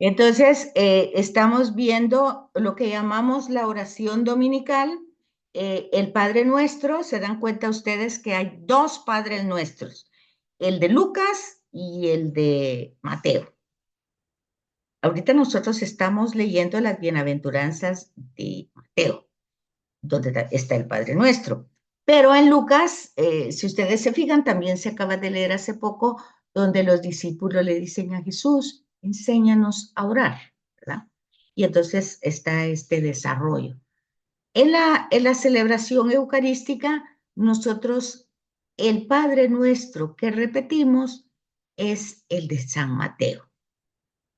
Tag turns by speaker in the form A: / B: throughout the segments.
A: Entonces, estamos viendo lo que llamamos la oración dominical, el Padre Nuestro. Se dan cuenta ustedes que hay dos Padres Nuestros, el de Lucas y el de Mateo. Ahorita nosotros estamos leyendo las bienaventuranzas de Mateo, donde está el Padre Nuestro. Pero en Lucas, si ustedes se fijan, también se acaba de leer hace poco, donde los discípulos le dicen a Jesús, enséñanos a orar, ¿verdad? Y entonces está este desarrollo. En la celebración eucarística, nosotros, el Padre Nuestro que repetimos es el de San Mateo.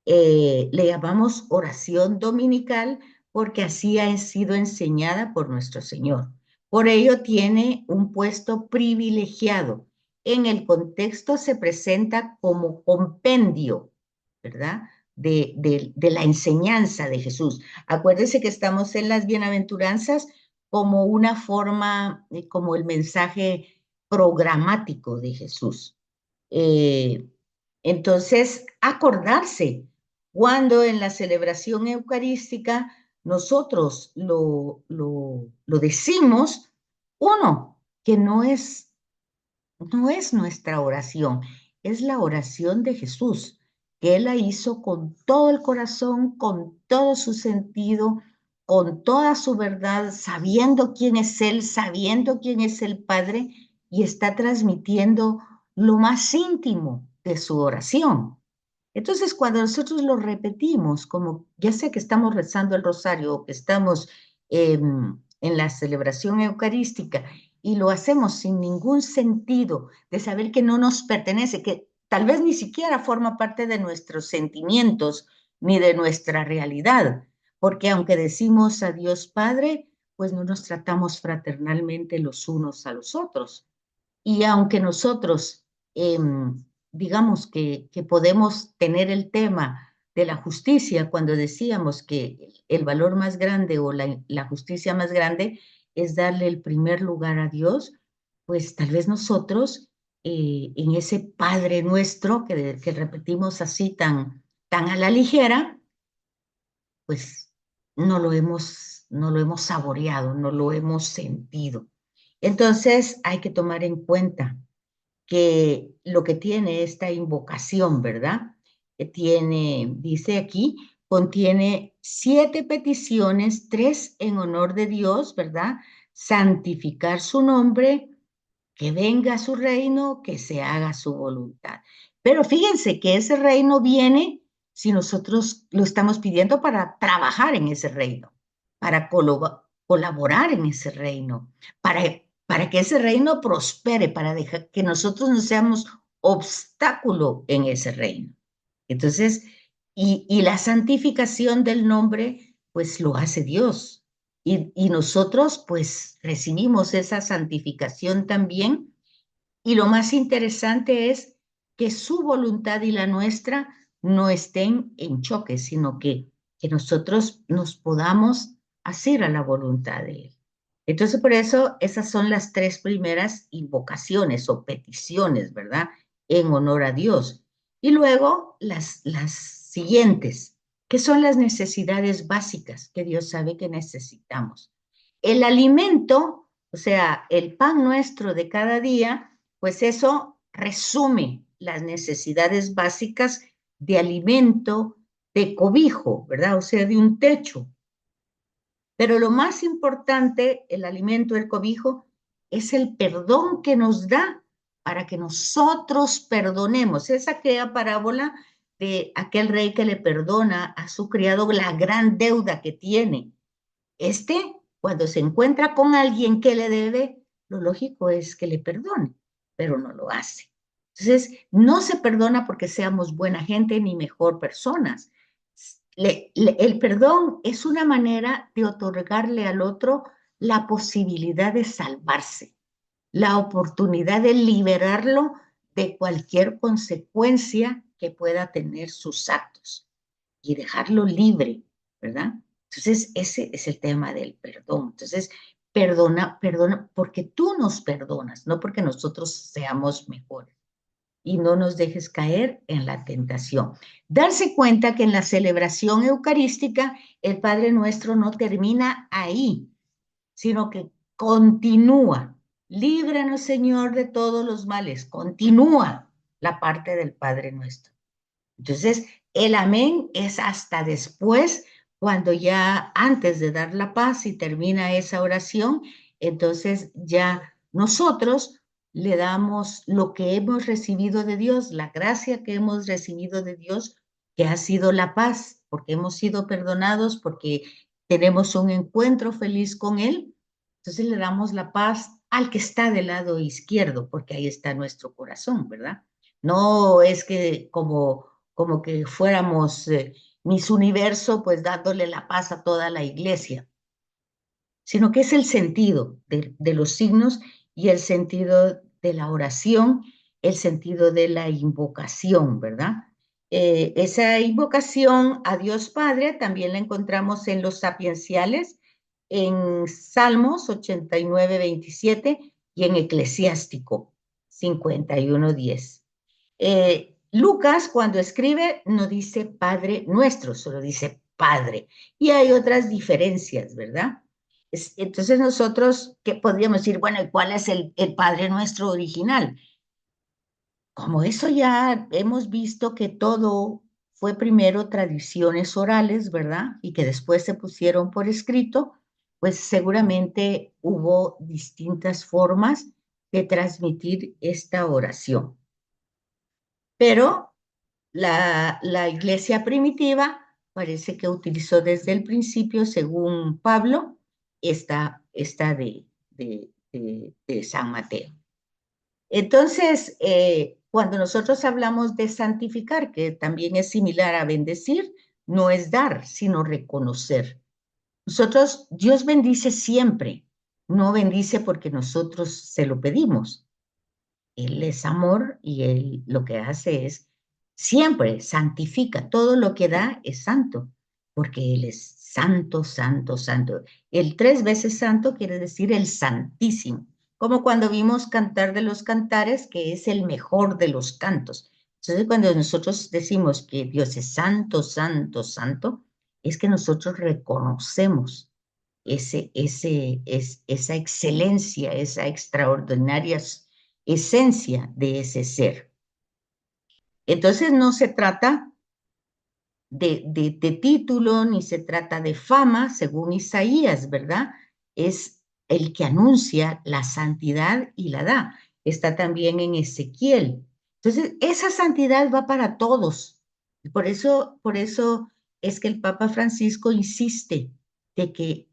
A: Le llamamos oración dominical porque así ha sido enseñada por nuestro Señor. Por ello tiene un puesto privilegiado. En el contexto se presenta como compendio, ¿verdad? De la enseñanza de Jesús. Acuérdense que estamos en las bienaventuranzas como una forma, como el mensaje programático de Jesús. Eh, entonces, acordarse cuando en la celebración eucarística nosotros lo decimos, uno, que no es nuestra oración, es la oración de Jesús, que Él la hizo con todo el corazón, con todo su sentido, con toda su verdad, sabiendo quién es Él, sabiendo quién es el Padre, y está transmitiendo lo más íntimo de su oración. Entonces, cuando nosotros lo repetimos, como ya sea que estamos rezando el rosario o que estamos en la celebración eucarística y lo hacemos sin ningún sentido de saber que no nos pertenece, que tal vez ni siquiera forma parte de nuestros sentimientos ni de nuestra realidad, porque aunque decimos a Dios Padre, pues no nos tratamos fraternalmente los unos a los otros. Y aunque nosotros, digamos que podemos tener el tema de la justicia cuando decíamos que el valor más grande o la justicia más grande es darle el primer lugar a Dios, pues tal vez nosotros en ese Padre Nuestro que repetimos así tan a la ligera, pues no lo hemos saboreado, no lo hemos sentido. Entonces hay que tomar en cuenta que lo que tiene esta invocación, ¿verdad? Dice aquí, contiene 7 peticiones, 3 en honor de Dios, ¿verdad? Santificar su nombre, que venga su reino, que se haga su voluntad. Pero fíjense que ese reino viene si nosotros lo estamos pidiendo para trabajar en ese reino, para colaborar en ese reino, para que ese reino prospere, para dejar que nosotros no seamos obstáculo en ese reino. Entonces, y la santificación del nombre, pues lo hace Dios. Y nosotros, pues, recibimos esa santificación también. Y lo más interesante es que su voluntad y la nuestra no estén en choque, sino que nosotros nos podamos hacer a la voluntad de Él. Entonces, por eso, esas son las 3 primeras invocaciones o peticiones, ¿verdad? En honor a Dios. Y luego las siguientes, que son las necesidades básicas que Dios sabe que necesitamos. El alimento, o sea, el pan nuestro de cada día, pues eso resume las necesidades básicas de alimento, de cobijo, ¿verdad? O sea, de un techo. Pero lo más importante, el alimento, el cobijo, es el perdón que nos da para que nosotros perdonemos. Es aquella parábola de aquel rey que le perdona a su criado la gran deuda que tiene. Cuando se encuentra con alguien que le debe, lo lógico es que le perdone, pero no lo hace. Entonces, no se perdona porque seamos buena gente ni mejor personas. El perdón es una manera de otorgarle al otro la posibilidad de salvarse, la oportunidad de liberarlo de cualquier consecuencia que pueda tener sus actos y dejarlo libre, ¿verdad? Entonces, ese es el tema del perdón. Entonces, perdona, perdona, porque tú nos perdonas, no porque nosotros seamos mejores. y no nos dejes caer en la tentación. Darse cuenta que en la celebración eucarística el Padre Nuestro no termina ahí, sino que continúa. Líbranos, Señor, de todos los males. Continúa la parte del Padre Nuestro. Entonces, el amén es hasta después, cuando ya antes de dar la paz y termina esa oración, entonces ya nosotros le damos lo que hemos recibido de Dios, la gracia que hemos recibido de Dios, que ha sido la paz, porque hemos sido perdonados, porque tenemos un encuentro feliz con Él. Entonces le damos la paz al que está del lado izquierdo, porque ahí está nuestro corazón, ¿verdad? No es que como que fuéramos Miss Universo, pues dándole la paz a toda la iglesia, sino que es el sentido de los signos y el sentido de la oración, el sentido de la invocación, ¿verdad? Esa invocación a Dios Padre también la encontramos en los sapienciales, en Salmos 89:27 y en Eclesiástico 51:10. Lucas, cuando escribe, no dice Padre nuestro, solo dice Padre. Y hay otras diferencias, ¿verdad? Entonces nosotros, ¿qué podríamos decir? Bueno, ¿y cuál es el Padre nuestro original? Como eso ya hemos visto que todo fue primero tradiciones orales, ¿verdad? Y que después se pusieron por escrito, pues seguramente hubo distintas formas de transmitir esta oración. Pero la iglesia primitiva parece que utilizó desde el principio, según Pablo, esta de San Mateo. Entonces, cuando nosotros hablamos de santificar, que también es similar a bendecir, no es dar, sino reconocer. Nosotros, Dios bendice siempre, no bendice porque nosotros se lo pedimos. Él es amor y Él lo que hace es siempre santifica. Todo lo que da es santo, porque Él es santo, santo, santo. El 3 veces santo quiere decir el santísimo, como cuando vimos Cantar de los Cantares, que es el mejor de los cantos. Entonces, cuando nosotros decimos que Dios es santo, santo, santo, es que nosotros reconocemos esa excelencia, esa extraordinaria esencia de ese ser. Entonces no se trata de título, ni se trata de fama, según Isaías, ¿verdad? Es el que anuncia la santidad y la da. Está también en Ezequiel. Entonces, esa santidad va para todos. Por eso es que el Papa Francisco insiste de que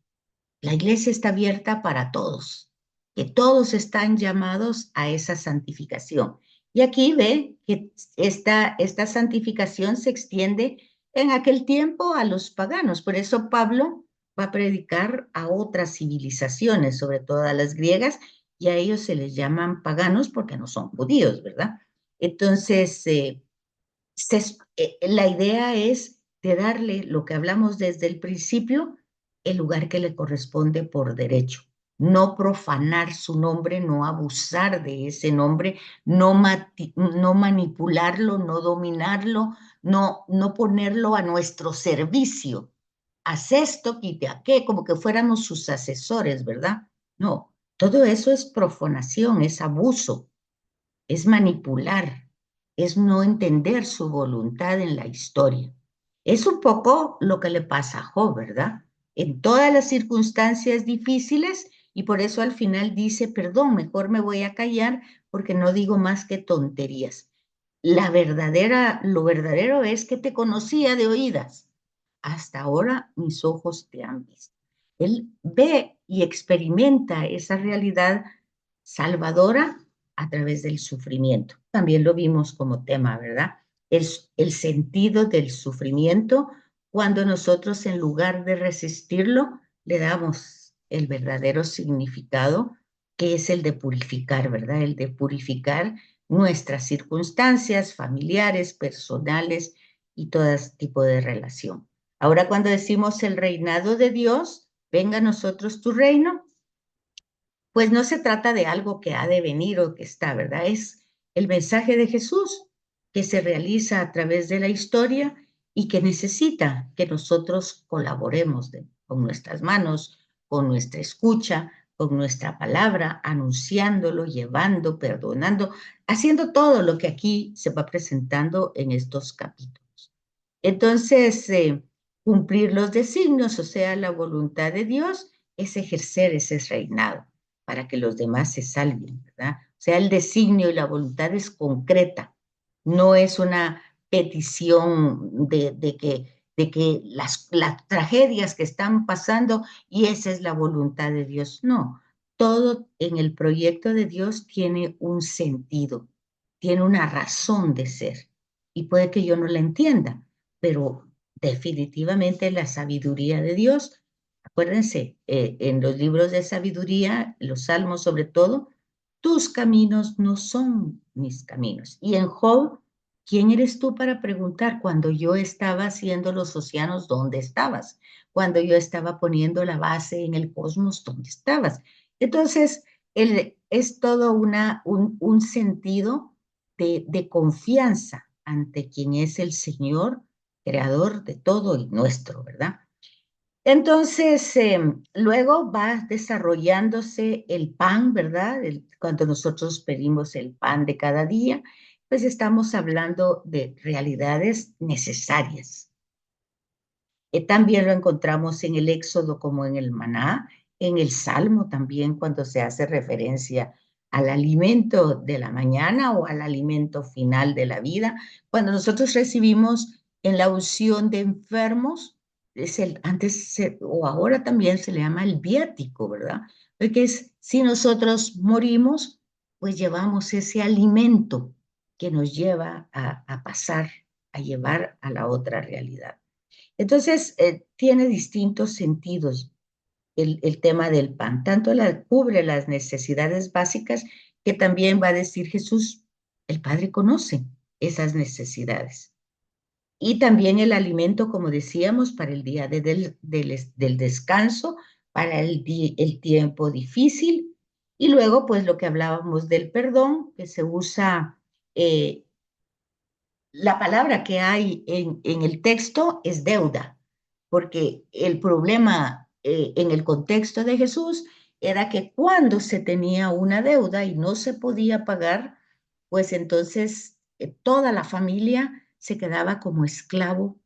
A: la iglesia está abierta para todos, que todos están llamados a esa santificación. Y aquí ve que esta santificación se extiende en aquel tiempo a los paganos. Por eso Pablo va a predicar a otras civilizaciones, sobre todo a las griegas, y a ellos se les llaman paganos porque no son judíos, ¿verdad? Entonces, la idea es de darle lo que hablamos desde el principio, el lugar que le corresponde por derecho. No profanar su nombre, no abusar de ese nombre, no manipularlo, no dominarlo, no ponerlo a nuestro servicio. Haz esto, quite aquello, como que fuéramos sus asesores, ¿verdad? No, todo eso es profanación, es abuso, es manipular, es no entender su voluntad en la historia. Es un poco lo que le pasa a Job, ¿verdad? En todas las circunstancias difíciles, y por eso al final dice, perdón, mejor me voy a callar porque no digo más que tonterías. Lo verdadero es que te conocía de oídas. Hasta ahora mis ojos te han visto. Él ve y experimenta esa realidad salvadora a través del sufrimiento. También lo vimos como tema, ¿verdad? El sentido del sufrimiento cuando nosotros en lugar de resistirlo le damos el verdadero significado que es el de purificar, ¿verdad? El de purificar nuestras circunstancias familiares, personales y todo tipo de relación. Ahora cuando decimos el reinado de Dios, venga a nosotros tu reino, pues no se trata de algo que ha de venir o que está, ¿verdad? el mensaje de Jesús que se realiza a través de la historia y que necesita que nosotros colaboremos con nuestras manos, con nuestra escucha, con nuestra palabra, anunciándolo, llevando, perdonando, haciendo todo lo que aquí se va presentando en estos capítulos. Entonces, cumplir los designios, o sea, la voluntad de Dios, es ejercer ese reinado para que los demás se salven, ¿verdad? O sea, el designio y la voluntad es concreta, no es una petición de que las tragedias que están pasando y esa es la voluntad de Dios. No, todo en el proyecto de Dios tiene un sentido, tiene una razón de ser y puede que yo no la entienda, pero definitivamente la sabiduría de Dios. Acuérdense, en los libros de sabiduría, los salmos sobre todo, tus caminos no son mis caminos. Y en Job, ¿quién eres tú para preguntar cuando yo estaba haciendo los océanos, dónde estabas? Cuando yo estaba poniendo la base en el cosmos, ¿dónde estabas? Entonces, es todo un sentido de confianza ante quien es el Señor, creador de todo y nuestro, ¿verdad? Entonces, luego va desarrollándose el pan, ¿verdad? Cuando nosotros pedimos el pan de cada día, pues estamos hablando de realidades necesarias. También lo encontramos en el Éxodo como en el Maná, en el Salmo también cuando se hace referencia al alimento de la mañana o al alimento final de la vida. Cuando nosotros recibimos en la unción de enfermos, o ahora también se le llama el viático, ¿verdad? Porque es, si nosotros morimos, pues llevamos ese alimento que nos lleva a pasar, a llevar a la otra realidad. Entonces, tiene distintos sentidos el tema del pan. Tanto cubre las necesidades básicas que también va a decir Jesús, el Padre conoce esas necesidades. Y también el alimento, como decíamos, para el día del descanso, para el tiempo difícil. Y luego, pues lo que hablábamos del perdón, que se usa la palabra que hay en el texto es deuda, porque el problema en el contexto de Jesús era que cuando se tenía una deuda y no se podía pagar, pues entonces toda la familia se quedaba como esclavo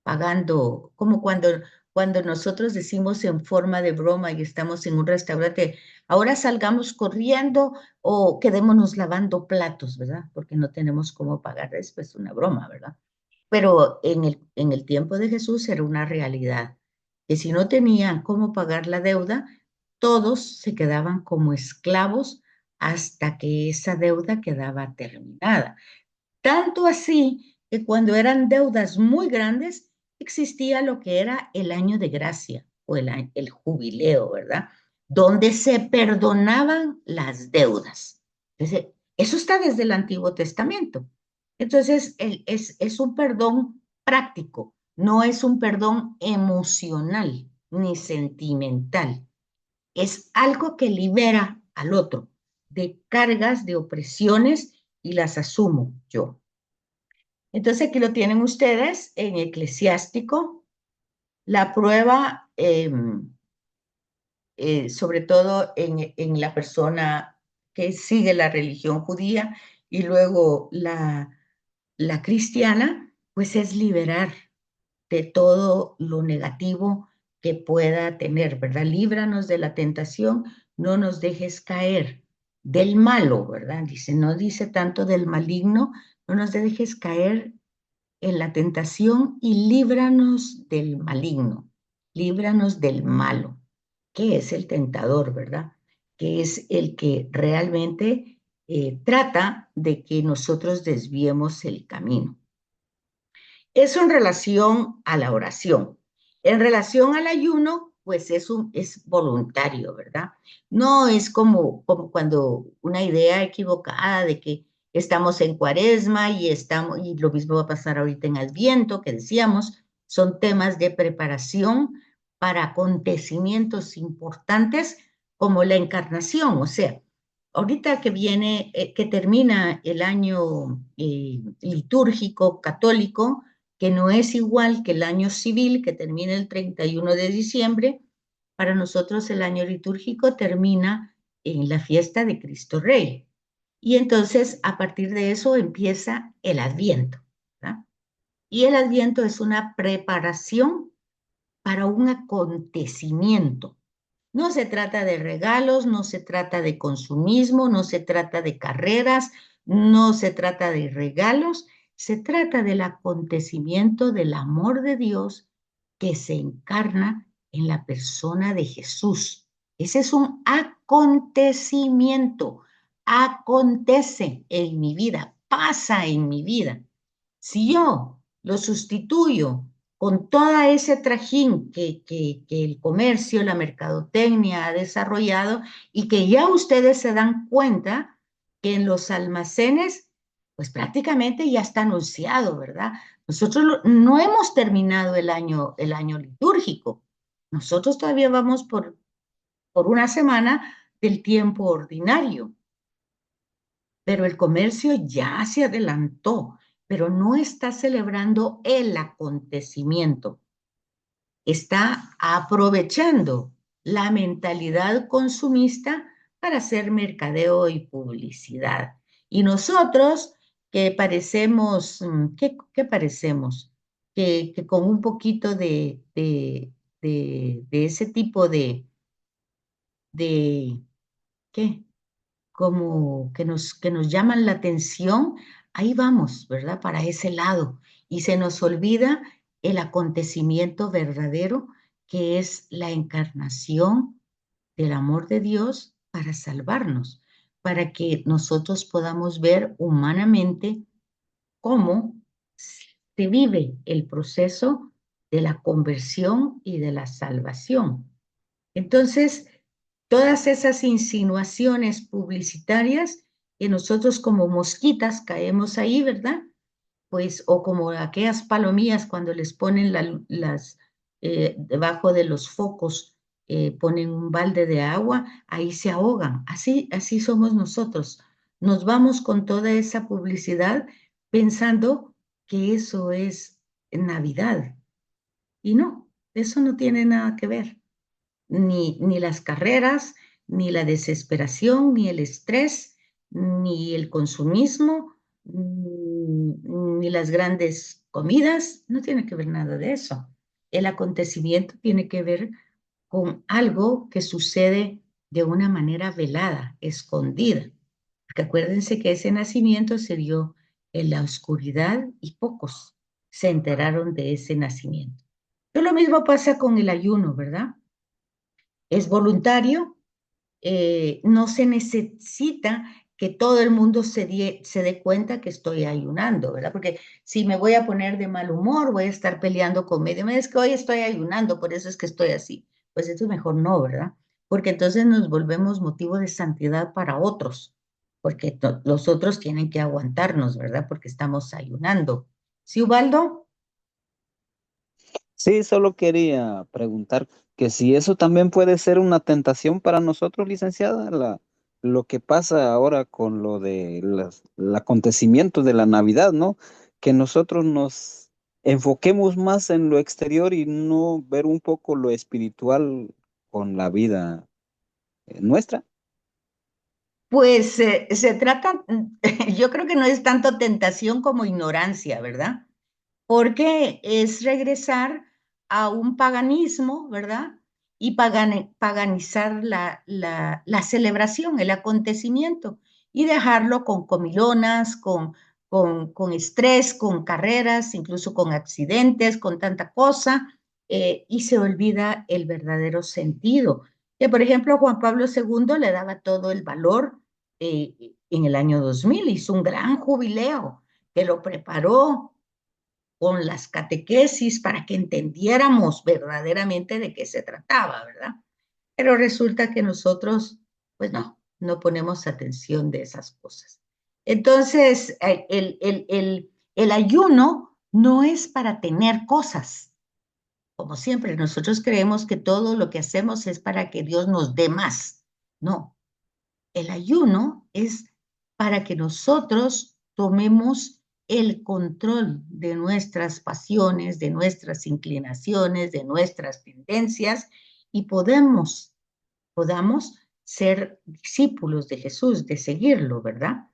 A: pagando, como cuando nosotros decimos en forma de broma y estamos en un restaurante, ahora salgamos corriendo o quedémonos lavando platos, ¿verdad? Porque no tenemos cómo pagar, es pues una broma, ¿verdad? Pero en el tiempo de Jesús era una realidad, que si no tenían cómo pagar la deuda, todos se quedaban como esclavos hasta que esa deuda quedaba terminada. Tanto así que cuando eran deudas muy grandes, existía lo que era el año de gracia o el jubileo, ¿verdad? Donde se perdonaban las deudas. Entonces, eso está desde el Antiguo Testamento. Entonces, es un perdón práctico, no es un perdón emocional ni sentimental. Es algo que libera al otro de cargas, de opresiones y las asumo yo. Entonces aquí lo tienen ustedes en eclesiástico, la prueba, sobre todo en la persona que sigue la religión judía y luego la cristiana, pues es liberar de todo lo negativo que pueda tener, ¿verdad? Líbranos de la tentación, no nos dejes caer del malo, ¿verdad? Dice, no dice tanto del maligno, no nos dejes caer en la tentación y líbranos del maligno, líbranos del malo, que es el tentador, ¿verdad? Que es el que realmente trata de que nosotros desviemos el camino. Eso en relación a la oración. En relación al ayuno, pues es voluntario, ¿verdad? No es como cuando una idea equivocada de que estamos en Cuaresma y lo mismo va a pasar ahorita en Adviento, que decíamos, son temas de preparación para acontecimientos importantes como la encarnación, o sea, ahorita que viene, que termina el año litúrgico católico, que no es igual que el año civil, que termina el 31 de diciembre, para nosotros el año litúrgico termina en la fiesta de Cristo Rey. Y entonces, a partir de eso empieza el Adviento, ¿verdad? Y el Adviento es una preparación para un acontecimiento. No se trata de regalos, no se trata de consumismo, no se trata de carreras, no se trata de regalos, se trata del acontecimiento del amor de Dios que se encarna en la persona de Jesús. Ese es un acontecimiento, acontece en mi vida, pasa en mi vida. Si yo lo sustituyo con todo ese trajín que el comercio, la mercadotecnia ha desarrollado y que ya ustedes se dan cuenta que en los almacenes, pues prácticamente ya está anunciado, ¿verdad? Nosotros no hemos terminado el año litúrgico. Nosotros todavía vamos por una semana del tiempo ordinario, pero el comercio ya se adelantó, pero no está celebrando el acontecimiento, está aprovechando la mentalidad consumista para hacer mercadeo y publicidad. Y nosotros que parecemos, ¿qué parecemos? Que con un poquito de ese tipo de, ¿qué? Como que nos llaman la atención, ahí vamos, ¿verdad? Para ese lado. Y se nos olvida el acontecimiento verdadero que es la encarnación del amor de Dios para salvarnos, para que nosotros podamos ver humanamente cómo se vive el proceso de la conversión y de la salvación. Entonces, todas esas insinuaciones publicitarias que nosotros como mosquitas caemos ahí, ¿verdad? Pues, o como aquellas palomillas cuando les ponen debajo de los focos, ponen un balde de agua, ahí se ahogan. Así somos nosotros. Nos vamos con toda esa publicidad pensando que eso es Navidad. Y no, eso no tiene nada que ver ni las carreras, ni la desesperación, ni el estrés, ni el consumismo, ni las grandes comidas, no tiene que ver nada de eso. El acontecimiento tiene que ver con algo que sucede de una manera velada, escondida. Porque acuérdense que ese nacimiento se dio en la oscuridad y pocos se enteraron de ese nacimiento. Pero lo mismo pasa con el ayuno, ¿verdad? Es voluntario, no se necesita que todo el mundo se dé cuenta que estoy ayunando, ¿verdad? Porque si me voy a poner de mal humor, voy a estar peleando con medio, es que hoy estoy ayunando, por eso es que estoy así. Pues eso es mejor no, ¿verdad? Porque entonces nos volvemos motivo de santidad para otros, porque los otros tienen que aguantarnos, ¿verdad? Porque estamos ayunando. ¿Sí, Ubaldo?
B: Sí, solo quería preguntar que si eso también puede ser una tentación para nosotros, licenciada, lo que pasa ahora con lo de el acontecimiento de la Navidad, ¿no? Que nosotros nos enfoquemos más en lo exterior y no ver un poco lo espiritual con la vida nuestra.
A: Pues se trata, yo creo que no es tanto tentación como ignorancia, ¿verdad? Porque es regresar a un paganismo, ¿verdad? Y paganizar la celebración, el acontecimiento, y dejarlo con comilonas, con estrés, con carreras, incluso con accidentes, con tanta cosa, y se olvida el verdadero sentido. Que, por ejemplo, Juan Pablo II le daba todo el valor en el año 2000, hizo un gran jubileo que lo preparó con las catequesis para que entendiéramos verdaderamente de qué se trataba, ¿verdad? Pero resulta que nosotros, pues no ponemos atención de esas cosas. Entonces, el ayuno no es para tener cosas. Como siempre, nosotros creemos que todo lo que hacemos es para que Dios nos dé más. No, el ayuno es para que nosotros tomemos el control de nuestras pasiones, de nuestras inclinaciones, de nuestras tendencias y podamos ser discípulos de Jesús, de seguirlo, ¿verdad?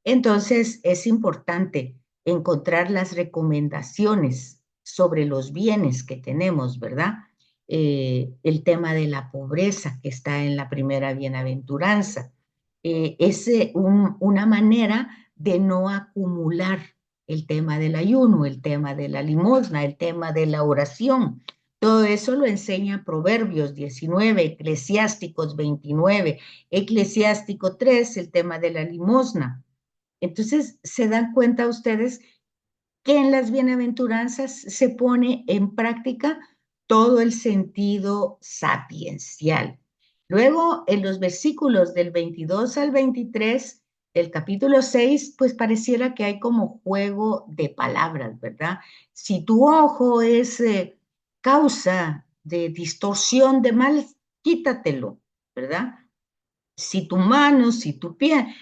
A: Entonces es importante encontrar las recomendaciones sobre los bienes que tenemos, ¿verdad? El tema de la pobreza que está en la primera bienaventuranza. Una manera de no acumular el tema del ayuno, el tema de la limosna, el tema de la oración. Todo eso lo enseña Proverbios 19, Eclesiásticos 29, Eclesiástico 3, el tema de la limosna. Entonces, se dan cuenta ustedes que en las bienaventuranzas se pone en práctica todo el sentido sapiencial. Luego, en los versículos del 22 al 23 del capítulo 6, pues pareciera que hay como juego de palabras, ¿verdad? Si tu ojo es causa de distorsión de mal, quítatelo, ¿verdad? Si tu mano, si tu pie,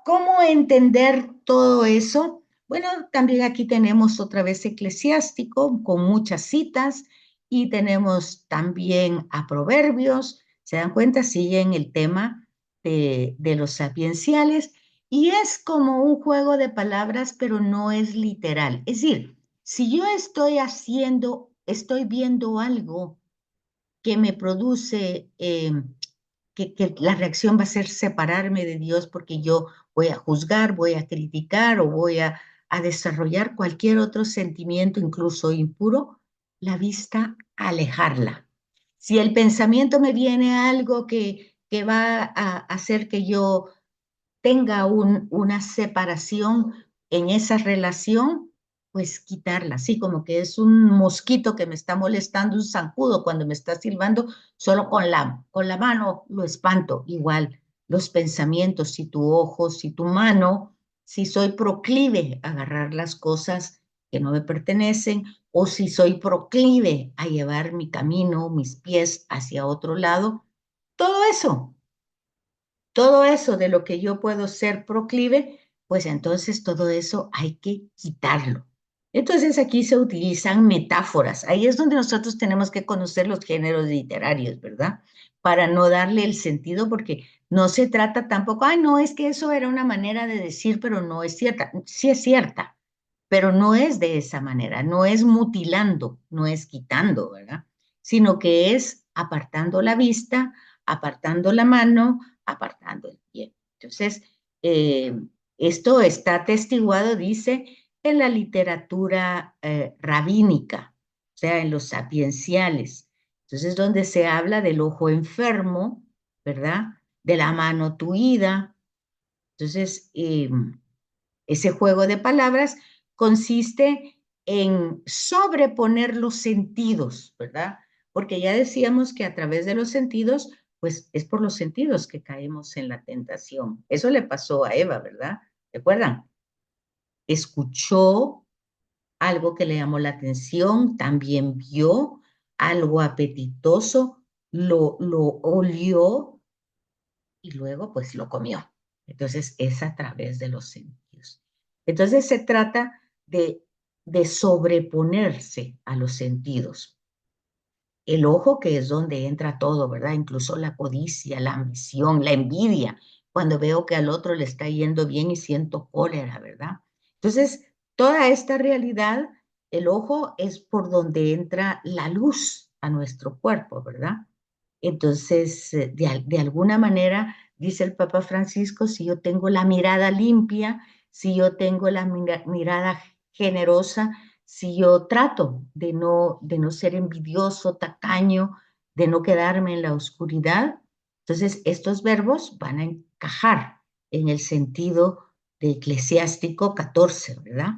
A: ¿cómo entender todo eso? Bueno, también aquí tenemos otra vez eclesiástico con muchas citas y tenemos también a Proverbios. ¿Se dan cuenta? Siguen el tema de los sapienciales y es como un juego de palabras, pero no es literal. Es decir, si yo estoy viendo algo que me produce que la reacción va a ser separarme de Dios porque yo voy a juzgar, voy a criticar o voy a desarrollar cualquier otro sentimiento, incluso impuro, la vista, alejarla. Si el pensamiento me viene a algo que va a hacer que yo tenga una separación en esa relación, pues quitarla, así como que es un mosquito que me está molestando, un zancudo cuando me está silbando, solo con la mano lo espanto. Igual, los pensamientos, si tu ojo, si tu mano, si soy proclive a agarrar las cosas que no me pertenecen, o si soy proclive a llevar mi camino, mis pies hacia otro lado, todo eso de lo que yo puedo ser proclive, pues entonces todo eso hay que quitarlo. Entonces aquí se utilizan metáforas. Ahí es donde nosotros tenemos que conocer los géneros literarios, ¿verdad? Para no darle el sentido, porque no se trata tampoco, ay, no, es que eso era una manera de decir, pero no es cierta. Sí es cierta, pero no es de esa manera, no es mutilando, no es quitando, ¿verdad? Sino que es apartando la vista, apartando la mano, apartando el pie. Entonces, eh, esto está atestiguado, dice, en la literatura rabínica, o sea, en los sapienciales. Entonces, donde se habla del ojo enfermo, ¿verdad? De la mano tuida. Entonces, ese juego de palabras consiste en sobreponer los sentidos, ¿verdad? Porque ya decíamos que a través de los sentidos, pues es por los sentidos que caemos en la tentación. Eso le pasó a Eva, ¿verdad? ¿Recuerdan? Escuchó algo que le llamó la atención, también vio algo apetitoso, lo olió y luego pues lo comió. Entonces es a través de los sentidos. Entonces se trata de sobreponerse a los sentidos. El ojo, que es donde entra todo, ¿verdad? Incluso la codicia, la ambición, la envidia, cuando veo que al otro le está yendo bien y siento cólera, ¿verdad? Entonces, toda esta realidad, el ojo es por donde entra la luz a nuestro cuerpo, ¿verdad? Entonces, de alguna manera, dice el Papa Francisco, si yo tengo la mirada limpia, si yo tengo la mirada generosa, si yo trato de no ser envidioso, tacaño, de no quedarme en la oscuridad, entonces estos verbos van a encajar en el sentido de Eclesiástico 14, ¿verdad?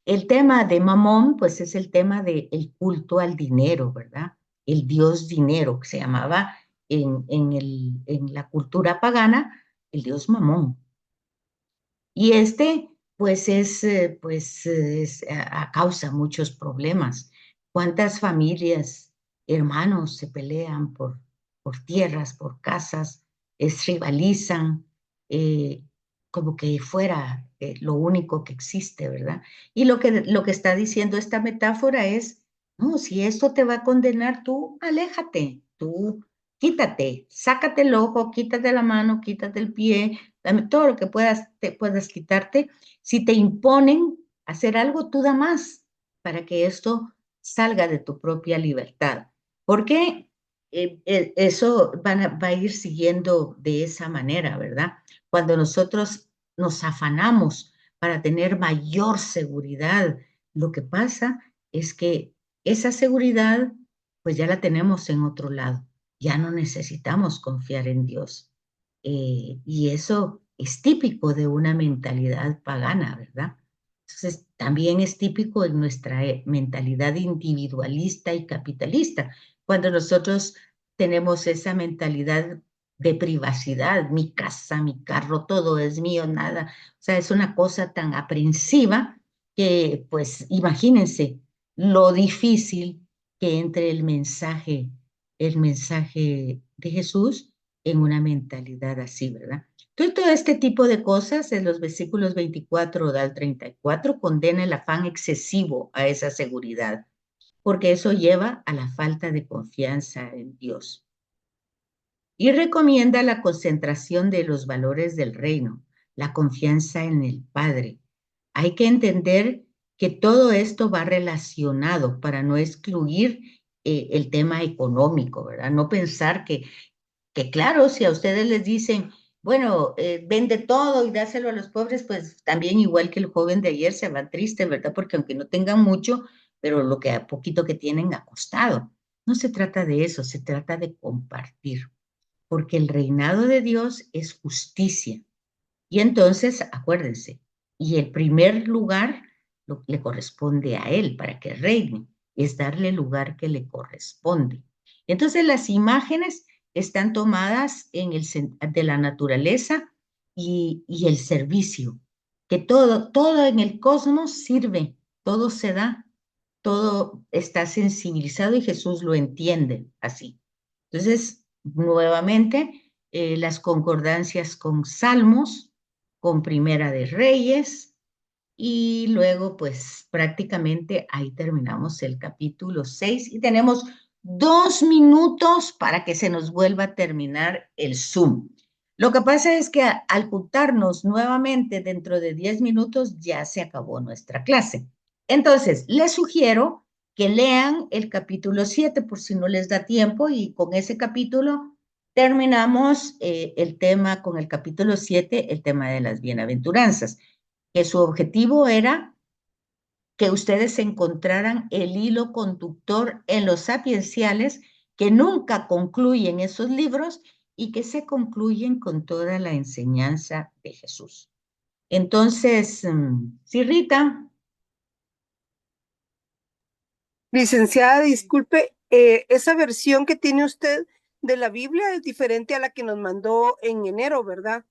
A: El tema de Mamón, pues es el tema del culto al dinero, ¿verdad? El dios dinero, que se llamaba en la cultura pagana el dios Mamón. Y pues causa muchos problemas. ¿Cuántas familias, hermanos se pelean por tierras, por casas? rivalizan, eh, como que fuera lo único que existe, ¿verdad? Y lo que está diciendo esta metáfora es, no, si esto te va a condenar, tú aléjate, tú quítate, sácate el ojo, quítate la mano, quítate el pie, dame todo lo que puedas, te puedas quitarte. Si te imponen hacer algo, tú da más para que esto salga de tu propia libertad. Porque eso va a ir siguiendo de esa manera, ¿verdad? Cuando nosotros nos afanamos para tener mayor seguridad, lo que pasa es que esa seguridad, pues ya la tenemos en otro lado. Ya no necesitamos confiar en Dios. Y eso es típico de una mentalidad pagana, ¿verdad? Entonces, también es típico en nuestra mentalidad individualista y capitalista, cuando nosotros tenemos esa mentalidad de privacidad, mi casa, mi carro, todo es mío, nada. O sea, es una cosa tan aprensiva que, pues, imagínense lo difícil que entre el mensaje de Jesús en una mentalidad así, ¿verdad? Entonces, todo este tipo de cosas en los versículos 24 al 34 condena el afán excesivo a esa seguridad, porque eso lleva a la falta de confianza en Dios. Y recomienda la concentración de los valores del reino, la confianza en el Padre. Hay que entender que todo esto va relacionado para no excluir el tema económico, ¿verdad? No pensar que claro, si a ustedes les dicen, bueno, vende todo y dáselo a los pobres, pues también igual que el joven de ayer se va triste, ¿verdad? Porque aunque no tengan mucho, pero lo que a poquito que tienen ha costado. No se trata de eso, se trata de compartir, porque el reinado de Dios es justicia. Y entonces, acuérdense, y el primer lugar le corresponde a él para que reine, es darle el lugar que le corresponde. Entonces, las imágenes están tomadas de la naturaleza y el servicio, que todo en el cosmos sirve, todo se da, todo está sensibilizado y Jesús lo entiende así. Entonces, nuevamente, las concordancias con Salmos, con Primera de Reyes, y luego, pues prácticamente ahí terminamos el capítulo 6 y tenemos 2 minutos para que se nos vuelva a terminar el Zoom. Lo que pasa es que al juntarnos nuevamente dentro de 10 minutos ya se acabó nuestra clase. Entonces, les sugiero que lean el capítulo 7 por si no les da tiempo y con ese capítulo terminamos el tema con el capítulo 7, el tema de las bienaventuranzas, que su objetivo era que ustedes encontraran el hilo conductor en los sapienciales que nunca concluyen esos libros y que se concluyen con toda la enseñanza de Jesús. Entonces, sí, Rita.
C: Licenciada, disculpe, esa versión que tiene usted de la Biblia es diferente a la que nos mandó en enero, ¿verdad?
A: Es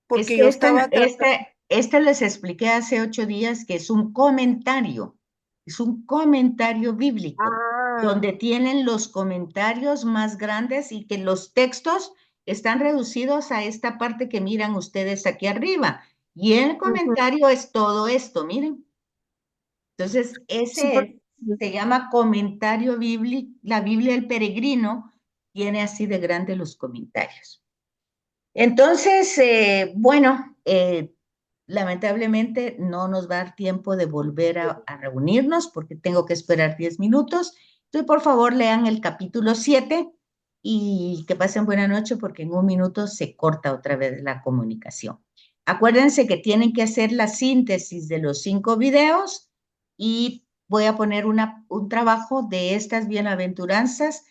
C: Porque
A: que
C: yo estaba tratando.
A: esta les expliqué hace 8 días que es un comentario bíblico,
C: Ah,
A: donde tienen los comentarios más grandes y que los textos están reducidos a esta parte que miran ustedes aquí arriba. Y el
C: ujú.
A: comentario es todo esto, miren. Entonces,
C: Sí,
A: se llama comentario bíblico, la Biblia del Peregrino tiene así de grande los comentarios. Entonces, bueno, lamentablemente no nos va a dar tiempo de volver a reunirnos porque tengo que esperar 10 minutos. Entonces, por favor, lean el capítulo 7 y que pasen buena noche porque en un minuto se corta otra vez la comunicación. Acuérdense que tienen que hacer la síntesis de los 5 videos y voy a poner un trabajo de estas bienaventuranzas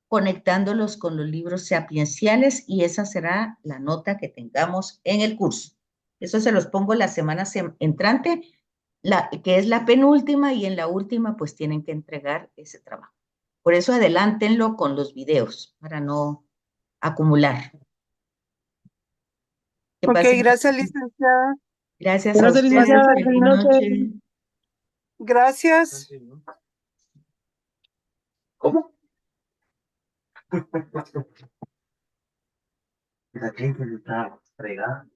A: conectándolos con los libros sapienciales y esa será la nota que tengamos en el curso. Eso se los pongo la semana entrante, que es la penúltima y en la última pues tienen que entregar ese trabajo. Por eso adelántenlo con los videos para no acumular. Que
C: ok,
A: pasen.
C: gracias, licenciada.
A: Gracias a
B: Gracias,
A: ustedes.
B: licenciada.
A: Feliz
B: Buenas noches.
A: noche.
C: Gracias.
D: ¿Cómo? La gente se está fregando.